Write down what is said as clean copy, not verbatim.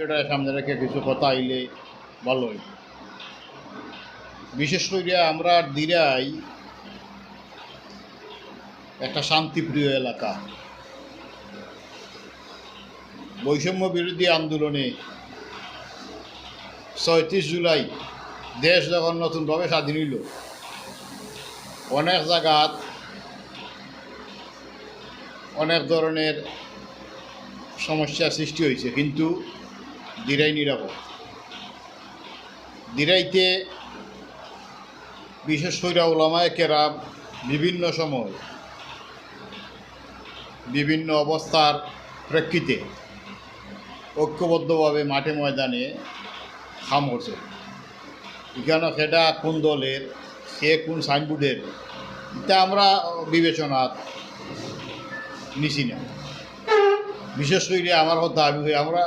সেটা সামনে রেখে কিছু কথা আইলে ভালোই। বিশেষ করে আমরা দিরাই একটা শান্তিপ্রিয় এলাকা। বৈষম্য বিরোধী আন্দোলনে ৩৬ জুলাই দেশ যখন নতুনভাবে স্বাধীন হইল, অনেক জায়গাত অনেক ধরনের সমস্যার সৃষ্টি হয়েছে, কিন্তু দিরাই নিরাপদ। দিরাইতে বিশেষ করে ওলামায়ে কেরাম বিভিন্ন সময় বিভিন্ন অবস্থার প্রেক্ষিতে ঐক্যবদ্ধভাবে মাঠে ময়দানে খাম করছে। এখানে সেটা কোন দলের, সে কোন সাইনবোর্ডের, এটা আমরা বিবেচনা নিছি না। বিশেষ করে আমার কথা আমরা